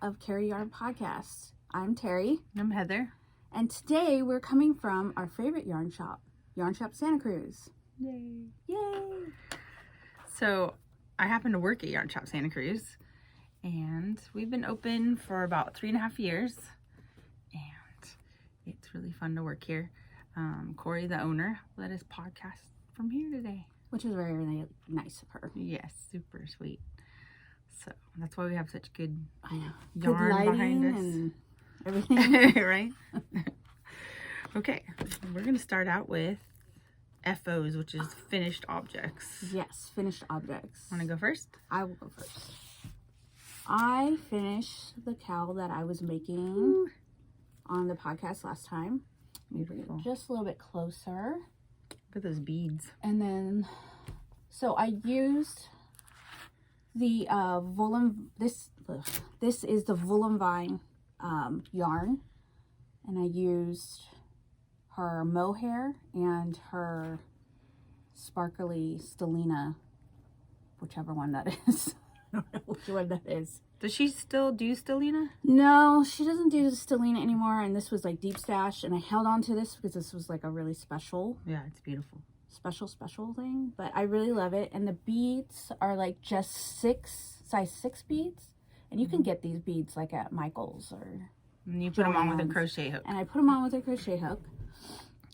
of Carry Yarn Podcast. I'm Terry. I'm Heather. And today we're coming from our favorite yarn shop Santa Cruz. Yay. Yay! So I happen to work at Yarn Shop Santa Cruz, and we've been open for about 3.5 years, and it's really fun to work here. Corey, the owner, let us podcast from here today. Which is very, really nice of her. Yes, super sweet. So that's why we have such good Good yarn behind us. And everything. Right? Okay, we're going to start out with FOs, which is finished objects. Yes, finished objects. Want to go first? I will go first. I finished the cowl that I was making on the podcast last time. Let me bring it just a little bit closer. Look at those beads. And then, so I used the this is the Voolenvine yarn, and I used her mohair and her sparkly stellina, whichever one that is. I don't know which one that is. Does she still do stellina? No, she doesn't do the stellina anymore, and this was like deep stash, and I held on to this because this was like a really special special thing, but I really love it. And the beads are like just size 6 beads, and you can get these beads like at Michael's or and you put them on with a crochet hook, and I put them on with a crochet hook.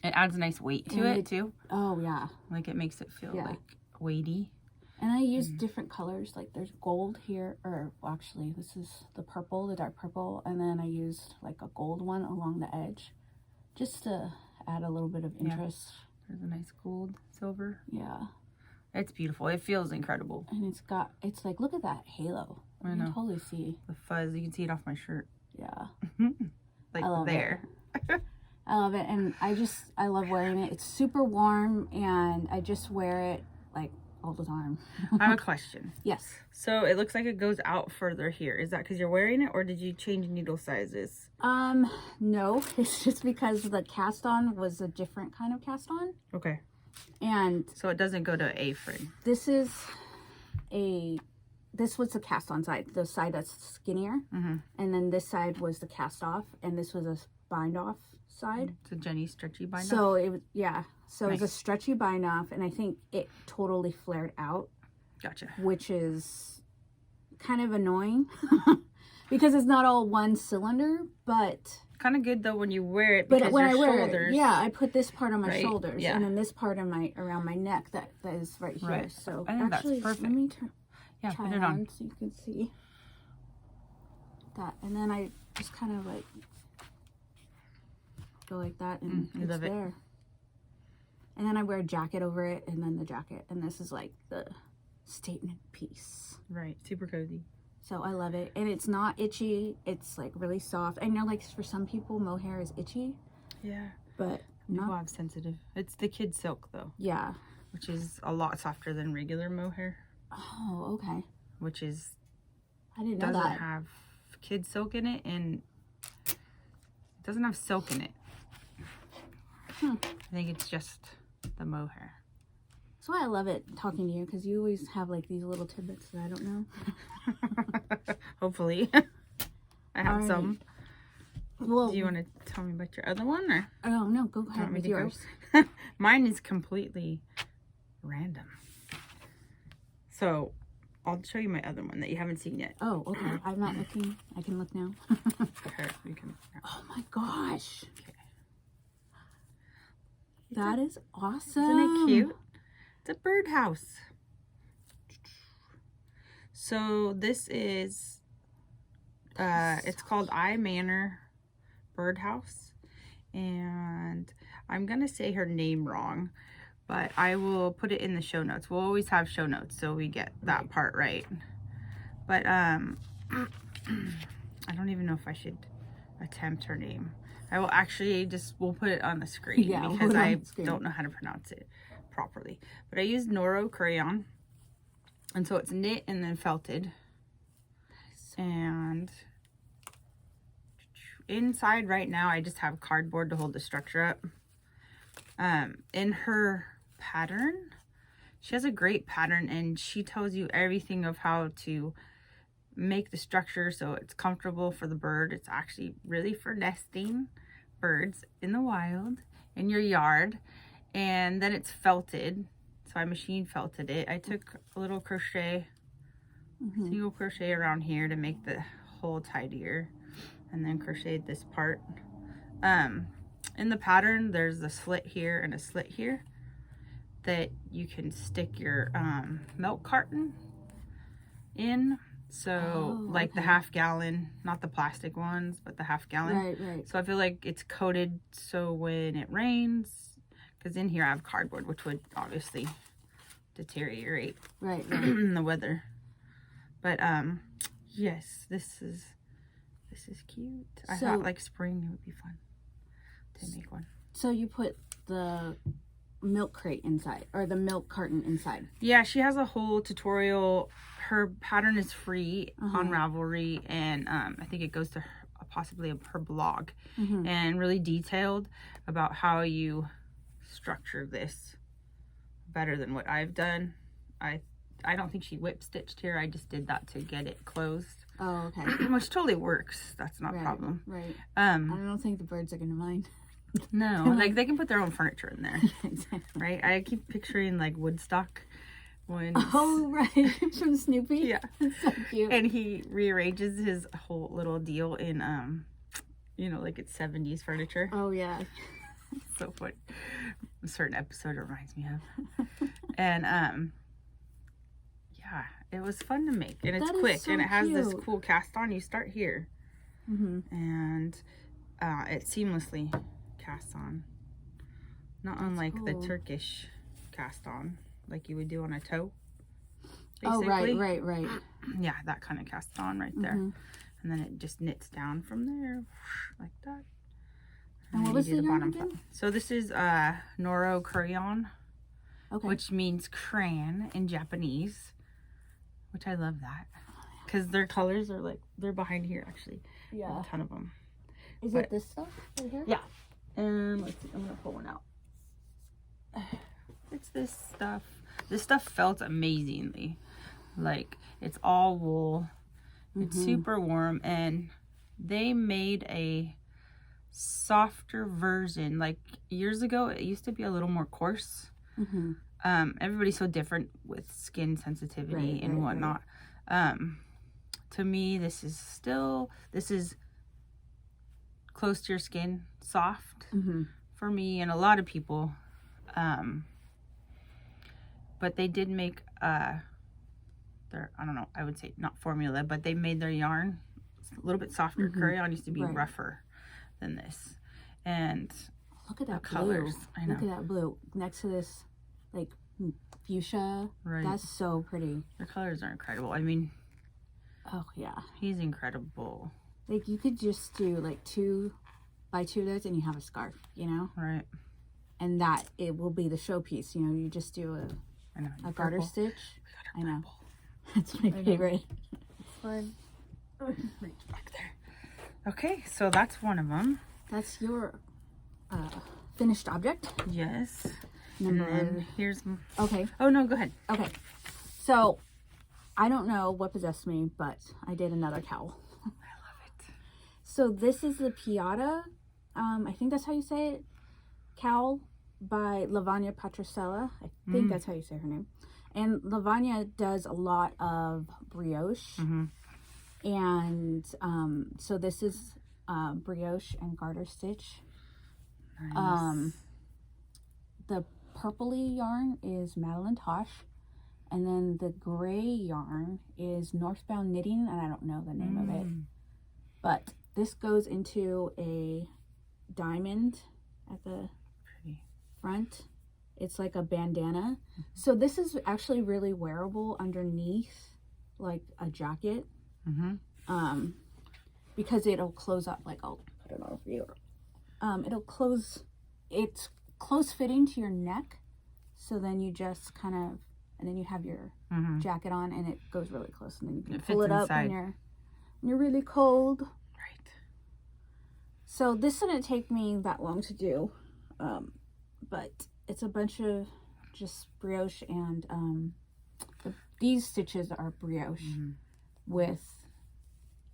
It adds a nice weight to it too. Oh yeah, like it makes it feel like weighty. And I use different colors, like there's gold here, or well, actually this is the purple, the dark purple, and then I used like a gold one along the edge just to add a little bit of interest. There's a nice gold, silver. Yeah. It's beautiful. It feels incredible. And it's like, look at that halo. I know. You can totally see. The fuzz, you can see it off my shirt. Yeah. Like I love there. It. I love it. And I love wearing it. It's super warm, and I just wear it like all the time. I have a question. Yes. So it looks like it goes out further here. Is that because you're wearing it, or did you change needle sizes? No, it's just because the cast on was a different kind of cast on. Okay. And so it doesn't go to A-frame. This was the cast on side, the side that's skinnier, and then this side was the cast off, and this was a bind off side. It's a Jenny stretchy bind off. So it was So nice. It was a stretchy bind off, and I think it totally flared out. Gotcha. Which is kind of annoying because it's not all one cylinder, but kind of good though when you wear it. Because but when I wear shoulders, it, I put this part on my shoulders, yeah. and then this part on around my neck that is right here. Right. So I think actually, that's perfect. Let me put it on so you can see that, and then I just kind of like go like that, and it's there. And then I wear a jacket over it, and then the jacket, and this is like the statement piece. Right, super cozy. So I love it, and it's not itchy. It's like really soft. I know, like for some people, mohair is itchy. Yeah, but people have sensitive. It's the kid silk though. Yeah, which is a lot softer than regular mohair. Oh, okay. Which is I didn't know that. Doesn't have kid silk in it, and it doesn't have silk in it. I think it's just the mohair. That's why I love it talking to you, because you always have like these little tidbits that I don't know. Hopefully. I have some. Well, do you want to tell me about your other one, or? Oh no, go ahead with yours. Mine is completely random. So I'll show you my other one that you haven't seen yet. Oh, okay. I'm not looking. I can look now. Okay, you can. Oh my gosh. Okay. That is awesome. Isn't it cute? It's a birdhouse. So this is, it's called iManor Birdhouse. And I'm going to say her name wrong, but I will put it in the show notes. We'll always have show notes so we get that part right. But I don't even know if I should attempt her name. I will actually we'll put it on the screen because I don't know how to pronounce it properly. But I used Noro kureyon, and so it's knit and then felted. And inside right now I just have cardboard to hold the structure up. In her pattern, she has a great pattern, and she tells you everything of how to make the structure so it's comfortable for the bird. It's actually really for nesting birds in the wild, in your yard. And then it's felted. So I machine felted it. I took a little crochet, single crochet around here to make the hole tidier. And then crocheted this part. In the pattern, there's a slit here and a slit here that you can stick your milk carton in. So like the half-gallon, not the plastic ones, but the half-gallon. Right. So I feel like it's coated so when it rains, because in here I have cardboard, which would obviously deteriorate in the weather. But yes, this is cute. I thought like spring it would be fun to make one. So you put the milk crate inside, or the milk carton inside? Yeah, she has a whole tutorial. Her pattern is free on Ravelry, and I think it goes to possibly her blog, and really detailed about how you structure this better than what I've done. I don't think she whip stitched here. I just did that to get it closed. Oh, okay. Which totally works. That's not a problem. Right. I don't think the birds are gonna mind. No, like they can put their own furniture in there. Exactly. Right? I keep picturing like Woodstock when oh right, from Snoopy. Yeah. It's so cute. And he rearranges his whole little deal in you know, like it's 70s furniture. Oh yeah. So funny. A certain episode reminds me of. And yeah, it was fun to make, and it's quick, and it has this cool cast on. You start here, and it seamlessly casts on, not unlike the Turkish cast on, like you would do on a toe. Basically. Oh right. Yeah, that kind of cast on right there, and then it just knits down from there, like that. And what was the yarn again? So this is Noro kureyon, which means crayon in Japanese. Which I love that, because their colors are like, they're behind here actually. Yeah, a ton of them. Is it this stuff right here? Yeah. And let's see, I'm gonna pull one out. It's this stuff. This stuff felt amazingly. Like, it's all wool. It's super warm, and they made a softer version. Like years ago, it used to be a little more coarse. Everybody's so different with skin sensitivity and whatnot. To me, this is close to your skin, soft for me and a lot of people. But they did make their, I don't know, I would say not formula, but they made their yarn a little bit softer. Kureyon used to be rougher than this. And look at that colors. Blue. I know. Look at that blue next to this like fuchsia. That's so pretty. The colors are incredible. I mean, oh yeah, he's incredible. Like you could just do like 2 by 2 of those and you have a scarf, you know? Right. And that it will be the showpiece, you know. You just do a garter stitch. I know. That's my favorite. It's fun. Reach back there. Okay, so that's one of them. That's your finished object. Yes. And then here's... Okay. Oh, no, go ahead. Okay. So, I don't know what possessed me, but I did another cowl. I love it. So, this is the Pianta, I think that's how you say it, cowl by Lavanya Patricella. I think that's how you say her name. And Lavanya does a lot of brioche. And so, this is brioche and garter stitch. Nice. The purpley yarn is Madelinetosh, and then the gray yarn is Northbound knitting, and I don't know the name of it, but this goes into a diamond at the front. It's like a bandana, so this is actually really wearable underneath like a jacket, because it'll close up. Like, I'll put it on for you. It'll close. It's close fitting to your neck, so then you just kind of, and then you have your jacket on, and it goes really close, and then you can pull it up when you're really cold. Right. So this didn't take me that long to do, but it's a bunch of just brioche, and these stitches are brioche with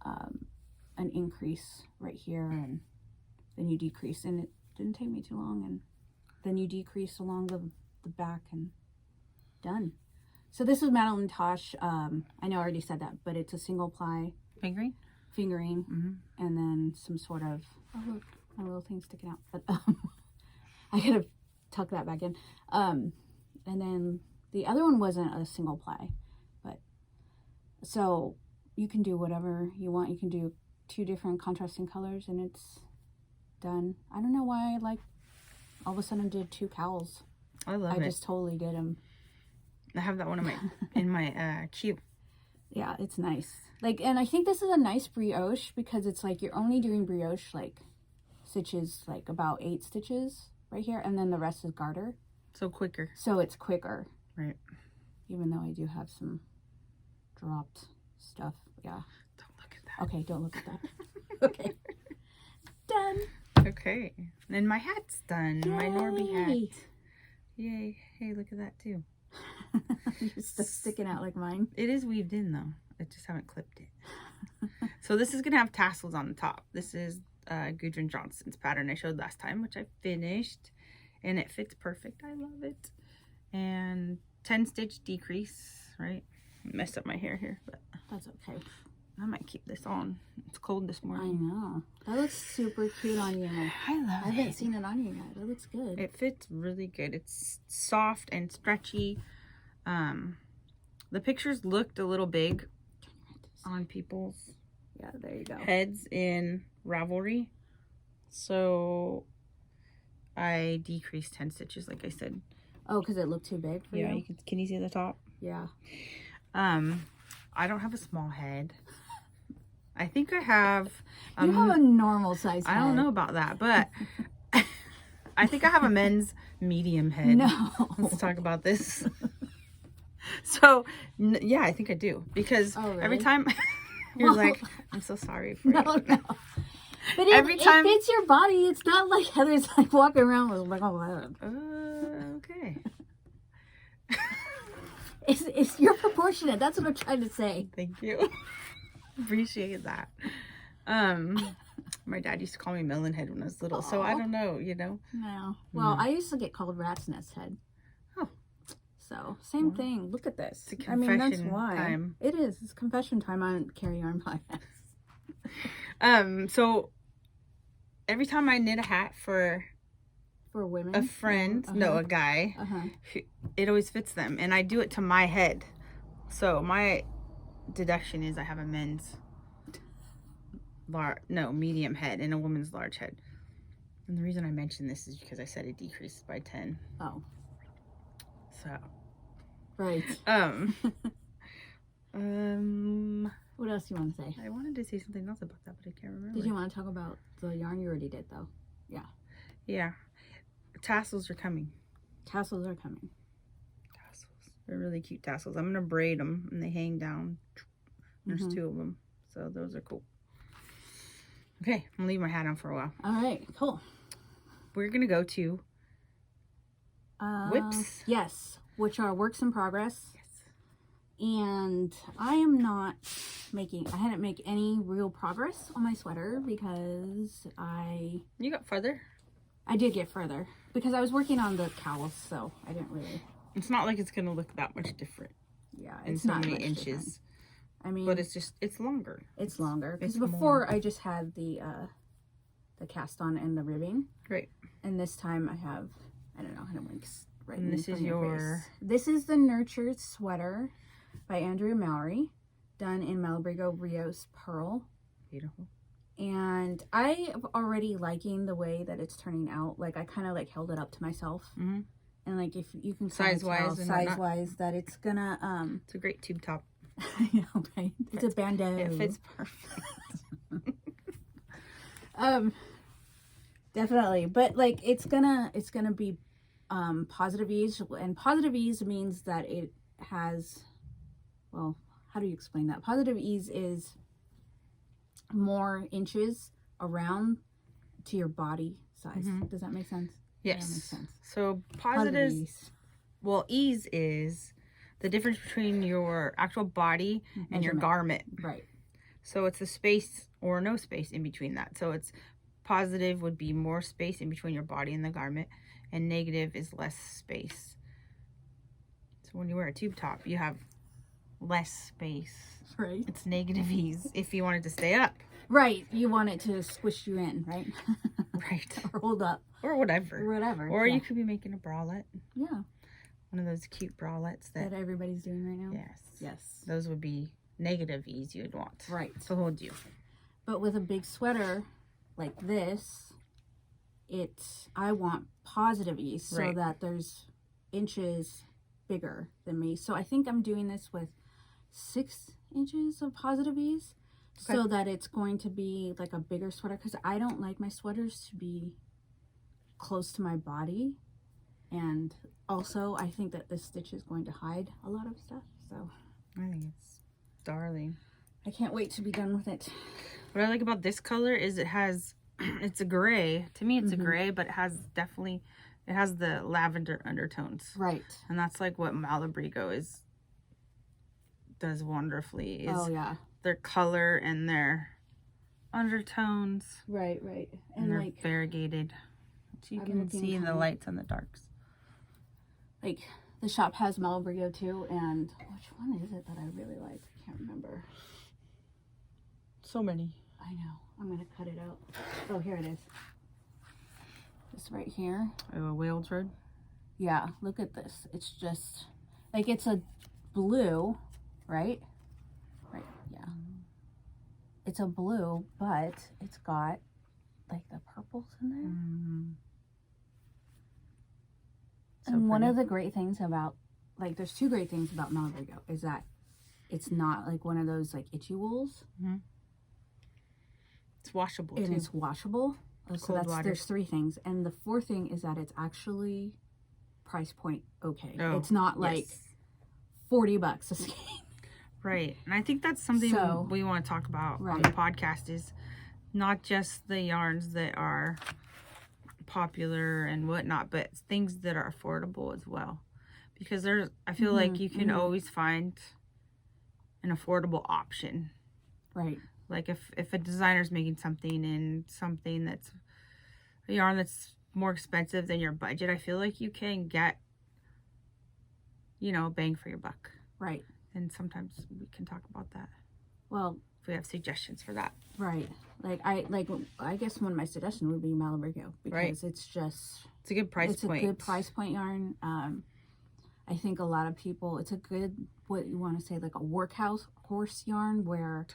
an increase right here, and then you decrease, and it didn't take me too long, and then you decrease along the back, and done. So this is Madelinetosh. I know I already said that, but it's a single ply Fingering, and then some sort of, oh look, my little thing sticking out, but I gotta tuck that back in. And then the other one wasn't a single ply, but so you can do whatever you want. You can do 2 different contrasting colors, and it's done. I don't know why I like all of a sudden did 2 cowls. I love it. I just totally did them. I have that one in my queue. Yeah, it's nice. Like, and I think this is a nice brioche because it's like you're only doing brioche like stitches, like about 8 stitches right here, and then the rest is garter. So quicker. So it's quicker. Right. Even though I do have some dropped stuff. Yeah. Don't look at that. Okay, don't look at that. Okay. Done. Okay. And my hat's done. Yay. My Norby hat. Yay. Hey, look at that too. Your stuff sticking out like mine. It is weaved in though. I just haven't clipped it. So this is going to have tassels on the top. This is Gudrun Johnson's pattern I showed last time, which I finished. And it fits perfect. I love it. And 10 stitch decrease, right? Messed up my hair here, but that's okay. I might keep this on. It's cold this morning. I know. That looks super cute on you. I love it. I haven't seen it on you yet. It looks good. It fits really good. It's soft and stretchy. The pictures looked a little big on people's there you go. heads in Ravelry. So I decreased 10 stitches, like I said. Oh, because it looked too big for you? Yeah, can you see the top? Yeah. I don't have a small head. I think I have... you have a normal size head. I don't know about that, but I think I have a men's medium head. No. Let's talk about this. So, yeah, I think I do. Because every time you're like, I'm so sorry for no. But every time it fits your body. It's not like Heather's like walking around with like, okay. It's you're proportionate. That's what I'm trying to say. Thank you. Appreciate that. My dad used to call me melon head when I was little, so I don't know, you know. No. Well, I used to get called rat's nest head. Oh. So same thing. Look at this. It's a confession that's why. time. It is. It's confession time on Carry Yarn Podcast. So every time I knit a hat for women, a friend, no, a guy, it always fits them, and I do it to my head. So my deduction is I have a men's medium head and a woman's large head. And the reason I mention this is because I said it decreased by 10. Oh. So. Right. What else do you want to say? I wanted to say something else about that, but I can't remember. Did you want to talk about the yarn you already did, though? Yeah. Yeah. Tassels are coming. Tassels are coming. Tassels. They're really cute tassels. I'm going to braid them, and they hang down. There's 2 of them, so those are cool. Okay, I'm going to leave my hat on for a while. All right, cool. We're going to go to whips. Yes, which are works in progress. Yes. And I hadn't make any real progress on my sweater because You got further? I did get further because I was working on the cowls, so I didn't really. It's not like it's going to look that much different. Yeah, in it's so not many much inches. different. I mean, but it's longer. It's longer because It's before more. I just had the cast on and the ribbing. Right. And this time I have, I don't know how to link right. And this is your. This is the Nurtured Sweater by Andrea Mallory, done in Malabrigo Rios Pearl. Beautiful. And I am already liking the way that it's turning out. Like I kind of like held it up to myself. And like if you can size wise that it's gonna it's a great tube top. I know, right? It's a bandeau. It fits perfect. Definitely, but like it's gonna be positive ease, and positive ease means that it has, well, how do you explain that? Positive ease is more inches around to your body size. Does that make sense? Yes. That makes sense. So positive ease. Well, ease is the difference between your actual body and your garment. Right. So it's a space or no space in between that. So it's positive would be more space in between your body and the garment, and negative is less space. So when you wear a tube top, you have less space. Right. It's negative ease if you want it to stay up. Right. You want it to squish you in, right? Right. Or hold up. Or whatever. Or whatever. Or you could be making a bralette. Yeah. One of those cute bralettes that everybody's doing right now. Yes. Yes. Those would be negative ease you would want. Right. To hold you. But with a big sweater like this, I want positive ease so that there's inches bigger than me. So I think I'm doing this with 6 inches of positive ease so that it's going to be like a bigger sweater, because I don't like my sweaters to be close to my body. And also I think that this stitch is going to hide a lot of stuff. So I think it's darling. I can't wait to be done with it. What I like about this color is it's a gray. To me, it's a gray, but it has the lavender undertones. Right. And that's like what Malabrigo does wonderfully. Is their color and their undertones. Right, right. And they're variegated. So you can see the lights and the darks. Like, the shop has Malabrigo too, and which one is it that I really like? I can't remember. So many. I know. I'm going to cut it out. Oh, here it is. This right here. Oh, Wales Road? Yeah, look at this. It's just, like, it's a blue, right? Right, yeah. It's a blue, but it's got, like, the purples in there. Mm-hmm. So and one of the great things about, like, there's 2 great things about Malabrigo is that it's not, like, one of those, like, itchy wools. Mm-hmm. It's washable, too. And it's washable. So there's 3 things. And the 4th thing is that it's actually price point okay. Oh, it's not like $40 a skein. Right. And I think that's something we want to talk about on the podcast, is not just the yarns that are popular and whatnot, but things that are affordable as well. Because I feel like you can always find an affordable option. Right. Like if a designer's making something and something that's a yarn that's more expensive than your budget, I feel like you can get, bang for your buck. Right. And sometimes we can talk about that. Well, if we have suggestions for that. Right. I guess one of my suggestions would be Malabrigo, because it's a good price point. It's a good price point yarn. I think a lot of people, it's a good, what you want to say, like a workhorse yarn, where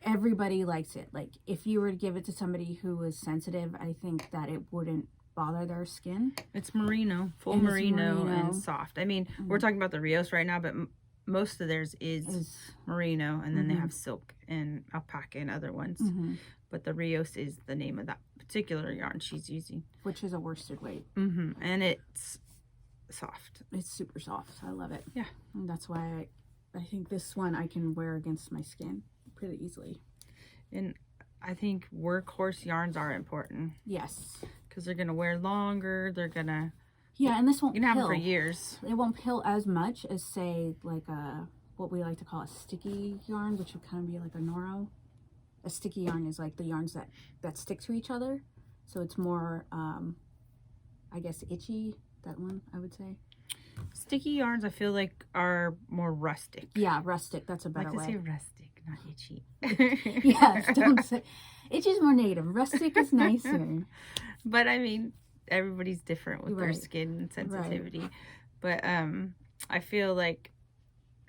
everybody likes it. Like, if you were to give it to somebody who is sensitive, I think that it wouldn't bother their skin. It's merino, full merino and soft. I mean, we're talking about the Rios right now, but most of theirs is merino, and then they have silk and alpaca and other ones. But the Rios is the name of that particular yarn she's using, which is a worsted weight. And it's soft. It's super soft. I love it. Yeah. And that's why I think this one I can wear against my skin pretty easily. And I think workhorse yarns are important. Yes. Because they're going to wear longer. They're going to... Yeah, and this won't pill. You can have them for years. It won't pill as much as, say, like what we like to call a sticky yarn, which would kind of be like a Noro. A sticky yarn is like the yarns that stick to each other. So it's more, I guess, itchy. That one, I would say. Sticky yarns, I feel like, are more rustic. Yeah, rustic. That's a better way. I like to say rustic, not itchy. Yes, don't say... Itchy is more negative. Rustic is nicer. But, I mean, everybody's different with their skin sensitivity. Right. But I feel like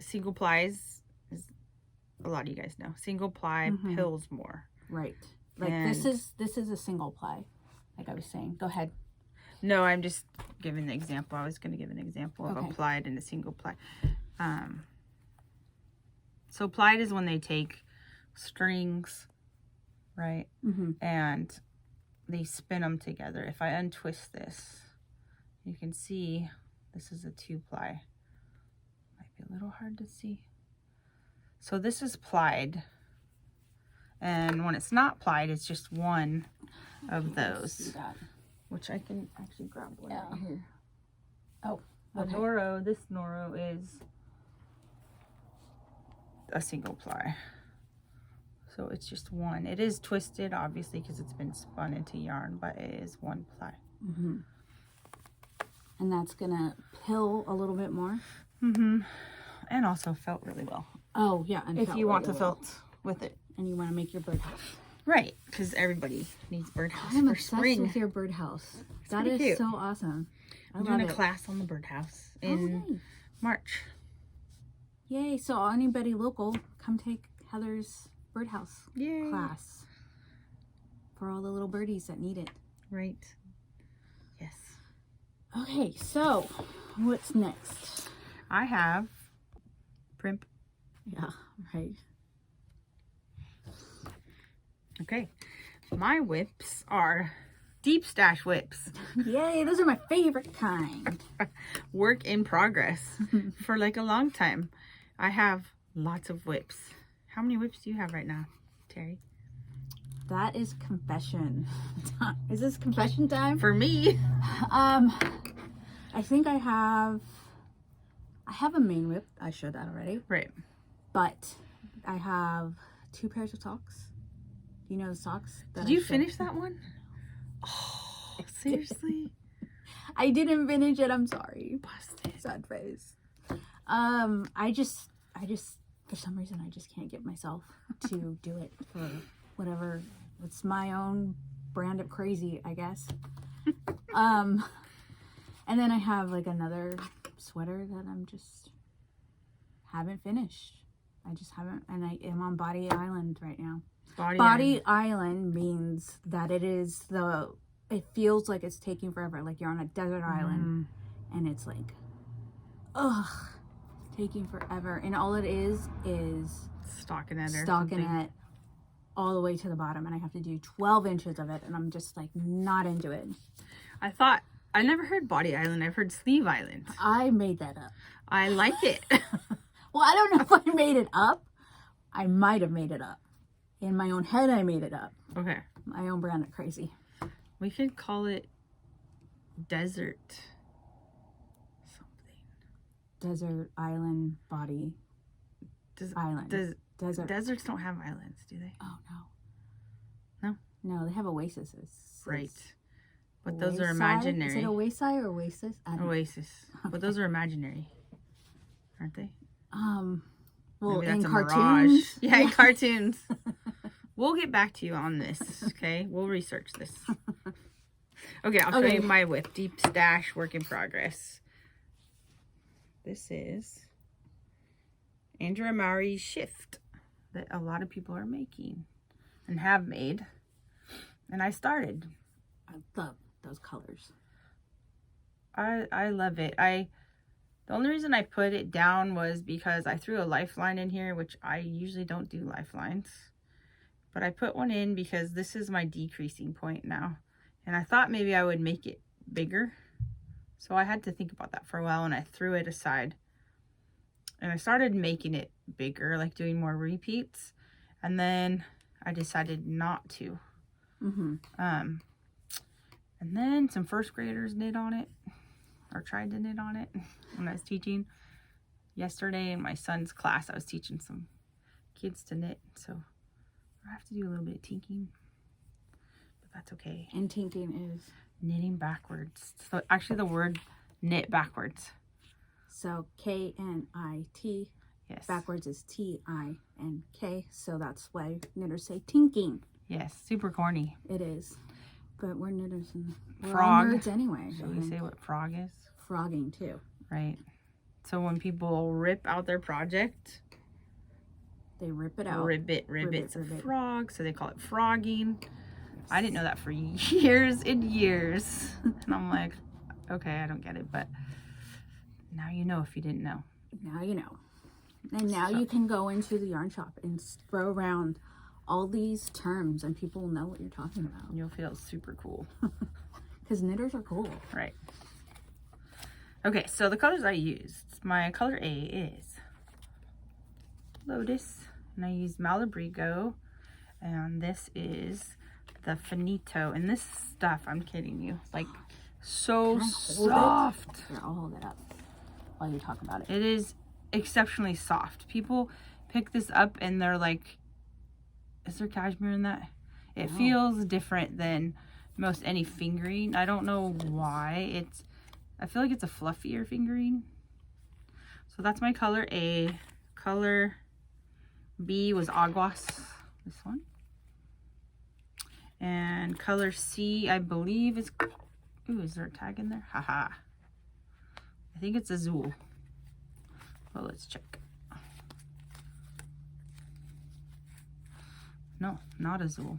single plies, a lot of you guys know, single ply pills more. Right. Like, this is a single ply, like I was saying. Go ahead. No, I'm just giving the example. I was going to give an example of a plied and a single ply. So plied is when they take strings, right? And they spin them together. If I untwist this, you can see this is a 2-ply. Might be a little hard to see. So this is plied. And when it's not plied, it's just one of those. Which I can actually grab one right here. Oh, okay. Noro, this Noro is a single ply. So it's just one. It is twisted, obviously, because it's been spun into yarn, but it is one ply. Mm-hmm. And that's gonna pill a little bit more. Mm-hmm. And also felt really well. Oh yeah, and if you want to felt with it, and you want to make your birdhouse, right? Because everybody needs birdhouse. I'm for obsessed spring. with your birdhouse. That is cute. so awesome. I'm doing a class on the birdhouse in March. Yay! So anybody local, come take Heather's birdhouse class for all the little birdies that need it. Right. Yes. Okay, so what's next? I have primp. Yeah, right. Okay. My whips are deep stash whips. Yay, those are my favorite kind. Work in progress for like a long time. I have lots of whips. How many whips do you have right now, Terry? That is confession time. Is this confession time? For me. I think I have a main whip. I showed that already. Right. But I have 2 pairs of socks. Do you know the socks? Did you finish that one? Oh, seriously? I didn't finish it. I'm sorry. Busted. Sad face. I just for some reason I just can't get myself to do it for whatever. It's my own brand of crazy, I guess. And then I have like another sweater that I'm just haven't finished. I just haven't, and I am on Body Island right now. Body Island means that it feels like it's taking forever. Like you're on a desert island and it's like, taking forever. And all it is stockinette all the way to the bottom. And I have to do 12 inches of it. And I'm just like not into it. I never heard Body Island. I've heard Sleeve Island. I made that up. I like it. Well, I don't know if I made it up. I might have made it up. In my own head, I made it up. Okay. My own brand of crazy. We could call it desert something. Desert Island Body Island. Desert. Deserts don't have islands, do they? Oh, no. No? No, they have oases. Right. But those are imaginary. Is it oasis or oasis? Oasis. But those are imaginary, aren't they? Well, in cartoons. Mirage. Yeah, in cartoons. We'll get back to you on this, okay? We'll research this. Okay, I'll show you my whip. Deep stash, work in progress. This is Andrea Maury's shift that a lot of people are making and have made. And I started. I love those colors. I love it. The only reason I put it down was because I threw a lifeline in here, which I usually don't do lifelines. But I put one in because this is my decreasing point now. And I thought maybe I would make it bigger. So I had to think about that for a while and I threw it aside. And I started making it bigger, like doing more repeats. And then I decided not to. And then some first graders knit on it. Or tried to knit on it when I was teaching. Yesterday in my son's class, I was teaching some kids to knit. So I have to do a little bit of tinking. But that's okay. And tinking is? Knitting backwards. So actually the word knit backwards. So K-N-I-T. Yes. Backwards is T-I-N-K. So that's why knitters say tinking. Yes. Super corny. It is. But we're knitters and we're Frog. all nerds anyway. Should we say what frog is? Frogging too. Right. So when people rip out their project, they rip it out. Ribbits a frog. So they call it frogging. Yes. I didn't know that for years and years. And I'm like, okay, I don't get it. But now you know if you didn't know. Now you know. And now you can go into the yarn shop and throw around all these terms and people will know what you're talking about. You'll feel super cool. Because knitters are cool. Right. Okay, so the colors I used. My color A is Lotus. And I used Malabrigo. And this is the Finito. And this stuff, I'm kidding you, like so soft. Here, I'll hold it up while you talk about it. It is exceptionally soft. People pick this up and they're like Is there cashmere in that? It No. feels different than most any fingering. I don't know why. I feel like it's a fluffier fingering. So that's my color A. Color B was aguas, this one. And color C, I believe is, ooh, is there a tag in there? Haha. I think it's azul. Well, let's check. No, not azul.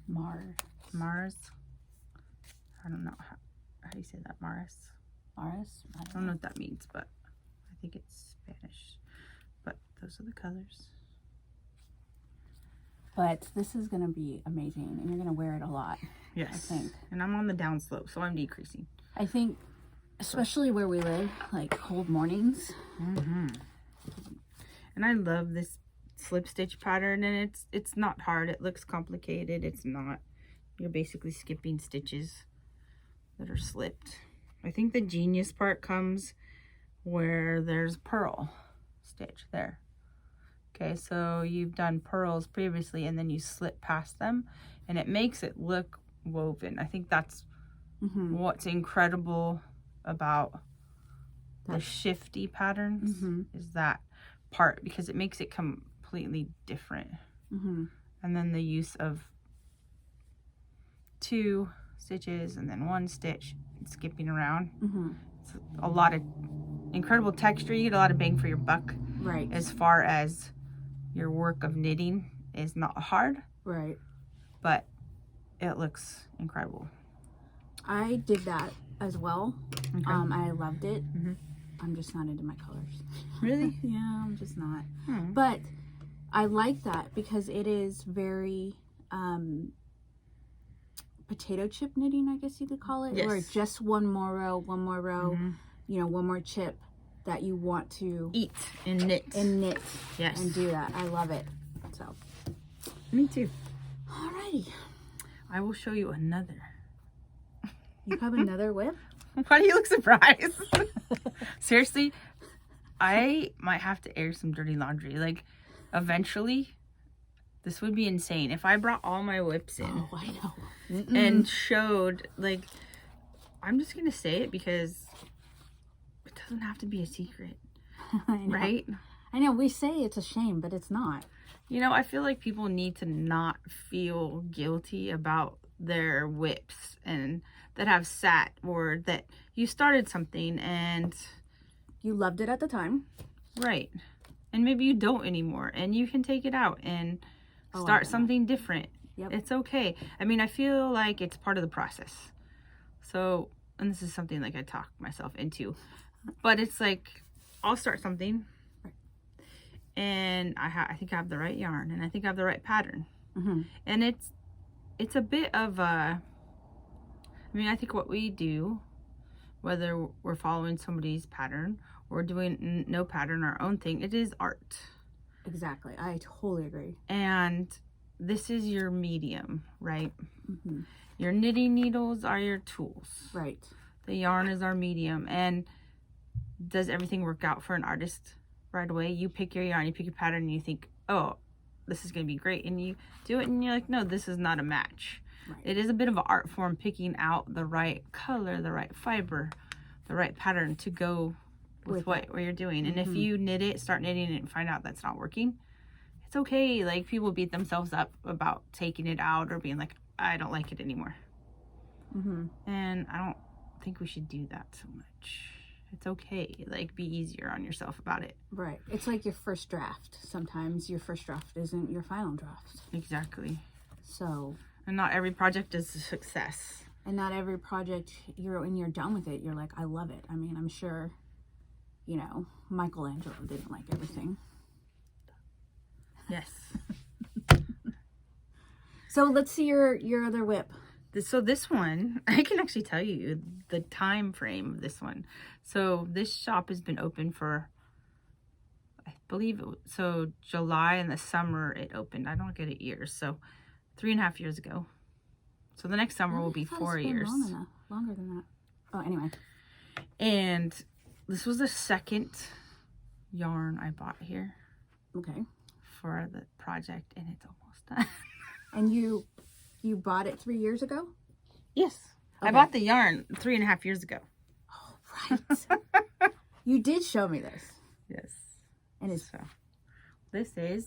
Mars. I don't know. How do you say that? Mars? Mars? I don't know what that means, but I think it's Spanish. But those are the colors. But this is going to be amazing, and you're going to wear it a lot. Yes. I think. And I'm on the down slope, so I'm decreasing. I think, especially where we live, like cold mornings. Mm-hmm. And I love this slip stitch pattern, and it's not hard. It looks complicated. It's not. You're basically skipping stitches that are slipped. I think the genius part comes where there's pearl stitch there. Okay, so you've done pearls previously and then you slip past them and it makes it look woven. I think that's what's incredible about the shifty patterns is that part, because it makes it completely different. And then the use of 2 stitches and then 1 stitch and skipping around. It's a lot of incredible texture. You get a lot of bang for your buck. Right. As far as your work of knitting is not hard. Right. But it looks incredible. I did that as well. Okay. I loved it. I'm just not into my colors. Really? Yeah, I'm just not. But I like that because it is very potato chip knitting, I guess you could call it. Yes. Where just one more row, you know, one more chip that you want to Eat and knit. Yes. And do that. I love it. So. Me too. Alrighty. I will show you another. You have another whip? Why do you look surprised? Seriously, I might have to air some dirty laundry. Like, eventually, this would be insane. If I brought all my whips in. Oh, I know. And showed, like, I'm just going to say it because it doesn't have to be a secret. Right? I know. We say it's a shame, but it's not. You know, I feel like people need to not feel guilty about their whips and that have sat, or that you started something and you loved it at the time. Right. And maybe you don't anymore and you can take it out and start something different. Yep. It's okay. I mean, I feel like it's part of the process. So, and this is something like I talk myself into, but it's like, I'll start something and I think I have the right yarn and I think I have the right pattern. And it's a bit of a, I mean, I think what we do, whether we're following somebody's pattern or doing no pattern, our own thing, it is art. Exactly. I totally agree. And this is your medium, right? Your knitting needles are your tools. Right. The yarn is our medium. And does everything work out for an artist right away? You pick your yarn, you pick your pattern, and you think, oh, this is going to be great. And you do it, and you're like, no, this is not a match. Right. It is a bit of an art form, picking out the right color, the right fiber, the right pattern to go with what you're doing. And if you knit it, start knitting it, and find out that's not working, it's okay. Like, people beat themselves up about taking it out or being like, I don't like it anymore. And I don't think we should do that so much. It's okay. Like, be easier on yourself about it. Right. It's like your first draft. Sometimes your first draft isn't your final draft. Exactly. So. And not every project is a success. And not every project, when you're done with it, you're like, I love it. I mean, I'm sure, you know, Michelangelo didn't like everything. Yes. So let's see your other whip. So this one, I can actually tell you the time frame of this one. So this shop has been open for, I believe, so July in the summer it opened. I don't get it years. So 3.5 years ago. So the next summer will be 4 years. Longer than that. Oh, anyway. And this was the second yarn I bought here. Okay. For the project, and it's almost that. And you bought it 3 years ago? Yes. Okay. I bought the yarn 3.5 years ago. Oh, right. You did show me this. Yes. And it's... So, this is,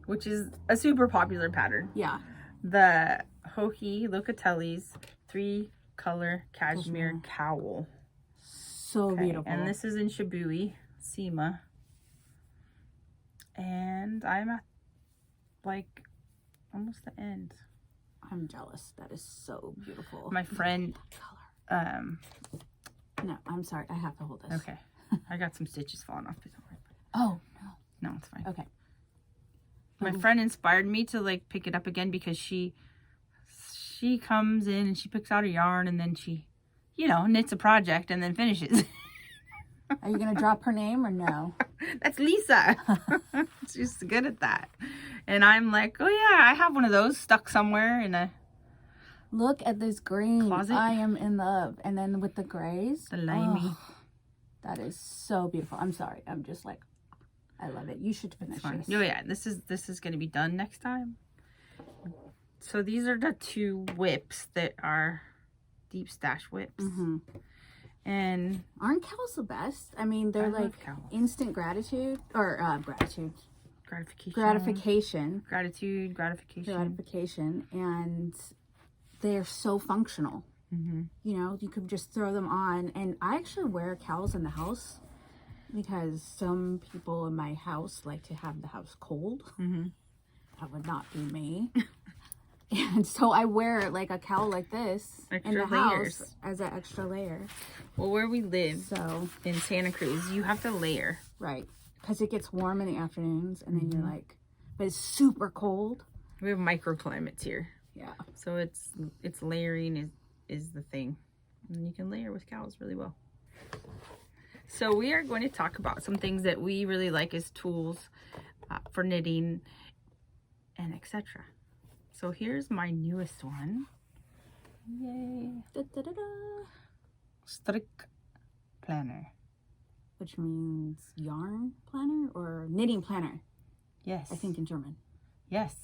which is a super popular pattern. Yeah. The Hohi Locatelli's 3-color cashmere cowl. So beautiful. And this is in Shibui, Sema. And I'm at like almost the end. I'm jealous. That is so beautiful. My friend no, I'm sorry. I have to hold this. Okay. I got some stitches falling off. Oh, no. No, it's fine. Okay. My friend inspired me to like pick it up again because she comes in and she picks out a yarn and then she, you know, knits a project and then finishes. Are you going to drop her name or no? That's Lisa. She's good at that. And I'm like, oh yeah, I have one of those stuck somewhere in a... Look at this green. Closet? I am in love. And then with the grays. The limey. Oh, that is so beautiful. I'm sorry. I'm just like, I love it. You should finish this. Oh yeah, this is going to be done next time. So these are the 2 whips that are deep stash whips. Mm-hmm. And aren't cowls the best? I mean, they're like instant gratitude or gratification, and they're so functional. Mm-hmm. You know, you could just throw them on. And I actually wear cowls in the house because some people in my house like to have the house cold. Mm-hmm. That would not be me. And so I wear like a cowl like this in the house as an extra layer. Well, where we live, so in Santa Cruz, you have to layer. Right. Because it gets warm in the afternoons and then you're like, but it's super cold. We have microclimates here. Yeah. So it's layering is the thing. And you can layer with cowls really well. So we are going to talk about some things that we really like as tools for knitting and etc. So here's my newest one. Yay. Da, da, da, da. Strick planner. Which means yarn planner or knitting planner. Yes. I think in German. Yes.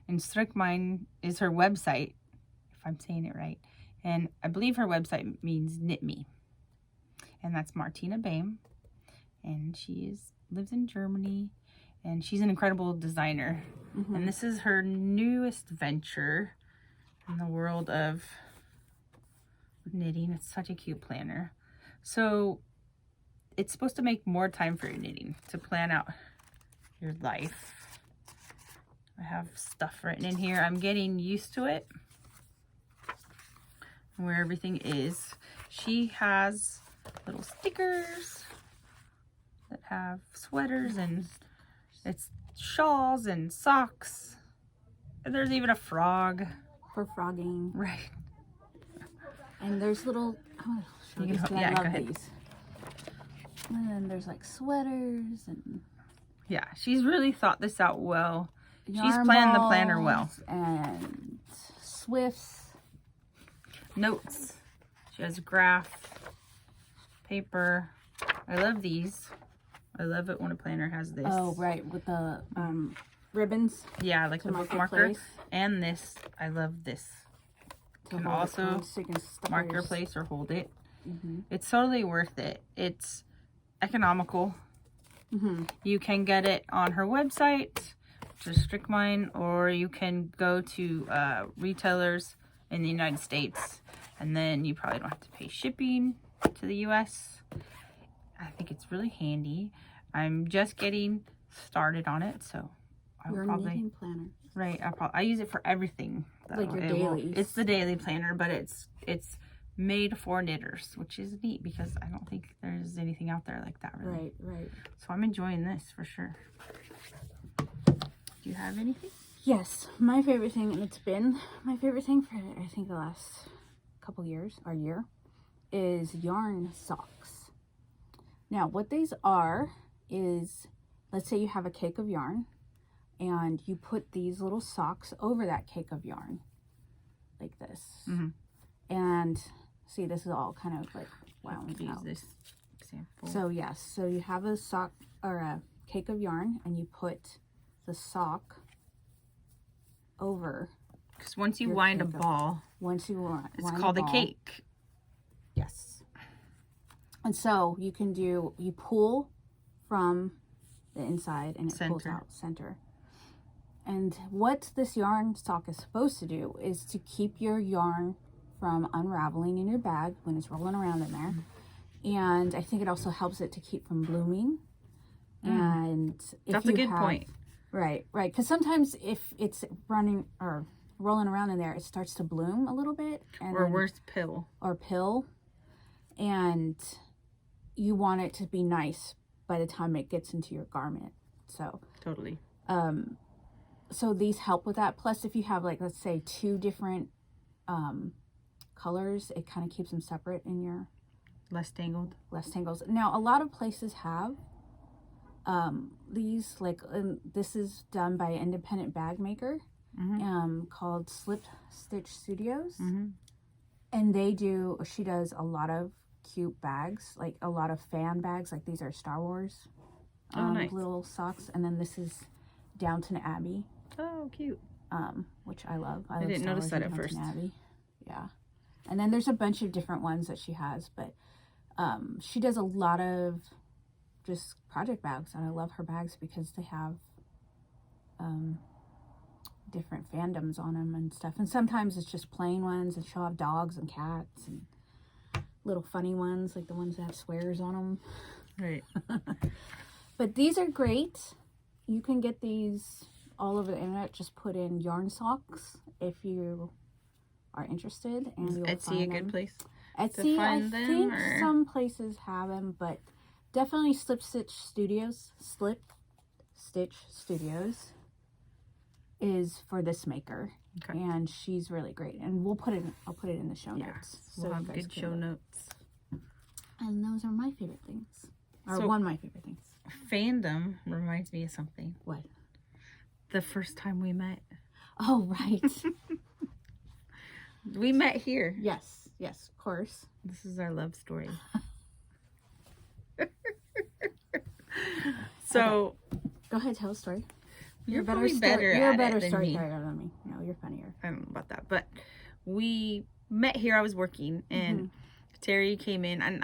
And Strickmine is her website, if I'm saying it right. And I believe her website means knit me. And that's Martina Baim. And she lives in Germany. And she's an incredible designer. Mm-hmm. And this is her newest venture in the world of knitting. It's such a cute planner. So it's supposed to make more time for your knitting, to plan out your life. I have stuff written in here. I'm getting used to it, where everything is. She has little stickers that have sweaters, and it's shawls and socks. And there's even a frog. For frogging. Right. And there's little, oh, I love these. And then there's like sweaters and... Yeah, she's really thought this out well. She's planned the planner well. And swifts. Notes. She has graph paper. I love these. I love it when a planner has this. Oh, right. With the ribbons. Yeah, like the bookmarker. And this. I love this. You can also mark your place or hold it. Mm-hmm. It's totally worth it. It's economical. Mm-hmm. You can get it on her website, which is Strickmine, or you can go to retailers in the United States, and then you probably don't have to pay shipping to the US. I think it's really handy. I'm just getting started on it, so I will probably... knitting planner. Right, I use it for everything. Like your dailies. It's the daily planner, but it's made for knitters, which is neat because I don't think there's anything out there like that, really. Right. So I'm enjoying this for sure. Do you have anything? Yes, my favorite thing, and it's been my favorite thing for I think the last couple years, or year, is yarn socks. Now, what these are is, let's say you have a cake of yarn, and you put these little socks over that cake of yarn, like this. Mm-hmm. And see, this is all kind of like wound out. Use this example. So yes, so you have a sock or a cake of yarn, and you put the sock over. Because once you wind a ball, it's called a cake. Yes. And so you pull from the inside and it pulls out center. And what this yarn sock is supposed to do is to keep your yarn from unraveling in your bag when it's rolling around in there. And I think it also helps it to keep from blooming. And if that's a good point. Right. Because sometimes if it's running or rolling around in there, it starts to bloom a little bit. Or worse, pill. And you want it to be nice by the time it gets into your garment. So totally. So these help with that. Plus, if you have, like, let's say 2 different colors, it kind of keeps them separate in your... Less tangled. Now, a lot of places have these, like, this is done by an independent bag maker called Slip Stitch Studios. And she does a lot of cute bags, like a lot of fan bags. Like, these are Star Wars nice. Little socks. And then this is Downton Abbey. Oh, cute. Which I love. I didn't notice that at first. Abbey. Yeah. And then there's a bunch of different ones that she has, but she does a lot of just project bags, and I love her bags because they have different fandoms on them and stuff. And sometimes it's just plain ones, and she'll have dogs and cats and little funny ones, like the ones that have swears on them. Right. But these are great. You can get these all over the internet. Just put in yarn socks if you are interested, and you'll Etsy find a good place Etsy, to find I them, think or? Some places have them, but definitely Slip Stitch Studios is for this maker. Okay. And she's really great. And I'll put it in the show notes. We'll have good show notes. And those are my favorite things. Or one of my favorite things. Fandom reminds me of something. What? The first time we met. Oh, right. We met here. Yes, of course. This is our love story. So, go ahead, tell a story. You're a better better storyteller than me. No, you're funnier. I don't know about that, but we met here. I was working, and Terry came in, and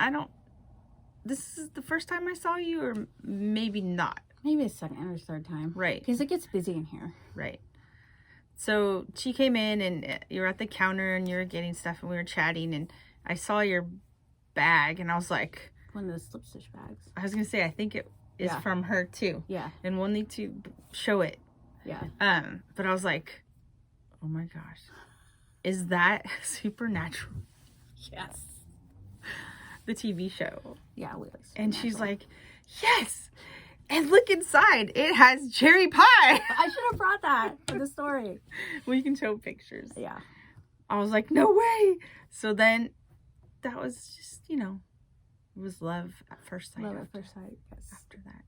this is the first time I saw you, or maybe not. Maybe a second or third time. Right. Because it gets busy in here. Right. So she came in, and you were at the counter, and you were getting stuff, and we were chatting, and I saw your bag, and I was like... One of the slip stitch bags. I was going to say, I think it is from her, too. Yeah. And we'll need to show it. Yeah. But I was like, oh my gosh. Is that Supernatural? Yes. The TV show. Yeah. And she's like, yes. And look inside. It has cherry pie. I should have brought that for the story. We can show pictures. Yeah. I was like, no way. So then that was just, it was love at first sight. Love at first sight, yes. After that.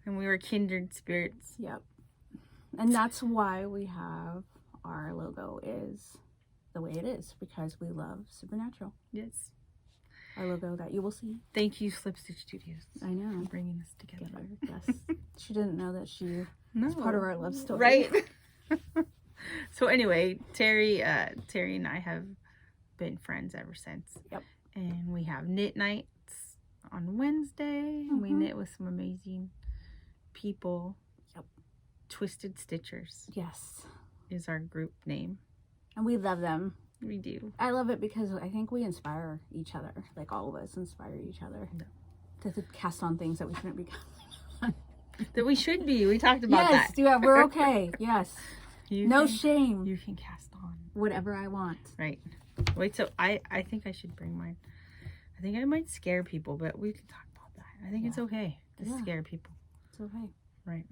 And we were kindred spirits. Yep. And that's why we have our logo is the way it is, because we love Supernatural. Yes. Our logo that you will see. Thank you, Slip Stitch Studios. I know. For bringing us together. Yes. She didn't know that she was part of our love story. Right. So anyway, Terry and I have been friends ever since. Yep. And we have knit nights on Wednesday. And we knit with some amazing people. Yep. Twisted Stitchers. Yes. Is our group name. And we love them. We do. I love it because I think we inspire each other. Like, all of us inspire each other. No. To cast on things that we shouldn't be casting on. That we should be. We talked about that. Yes, yeah, we're okay. Yes. Shame. You can cast on. Whatever I want. Right. Wait, so I think I should bring mine. I think I might scare people, but we can talk about that. I think it's okay to scare people. It's okay. Right.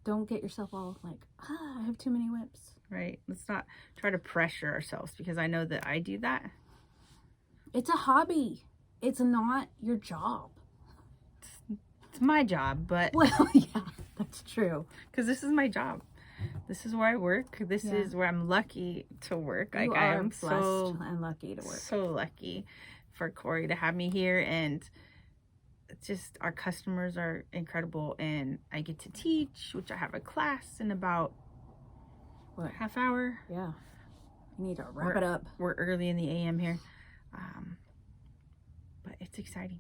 Don't get yourself all like, I have too many whips. Right. Let's not try to pressure ourselves, because I know that I do that. It's a hobby. It's not your job. It's my job, but... Well, yeah, that's true. Because this is my job. This is where I work. This is where I'm lucky to work. You are I'm blessed and lucky to work. So lucky for Corey to have me here, and just our customers are incredible, and I get to teach, which I have a class in about What? Half hour. Yeah. We need to wrap it up. We're early in the AM here. But it's exciting.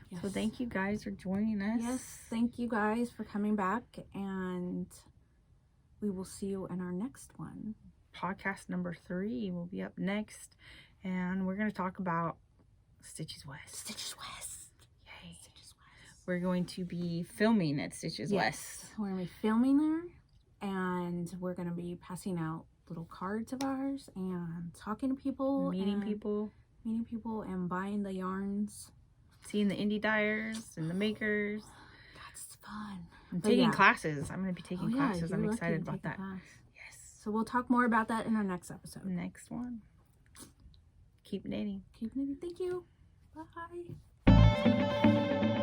Yes. So thank you guys for joining us. Yes, thank you guys for coming back, and we will see you in our next one. Podcast number 3 will be up next, and we're going to talk about Stitches West. Stitches West. Yay. Stitches West. We're going to be filming at Stitches West. We're going to be filming there, and we're going to be passing out little cards of ours and talking to people. Meeting people and buying the yarns. Seeing the indie dyers and the makers. That's fun. I'm taking classes. I'm going to be taking classes. I'm excited about that. Yes. So we'll talk more about that in our next episode. Next one. Keep knitting. Keep knitting. Thank you. Bye.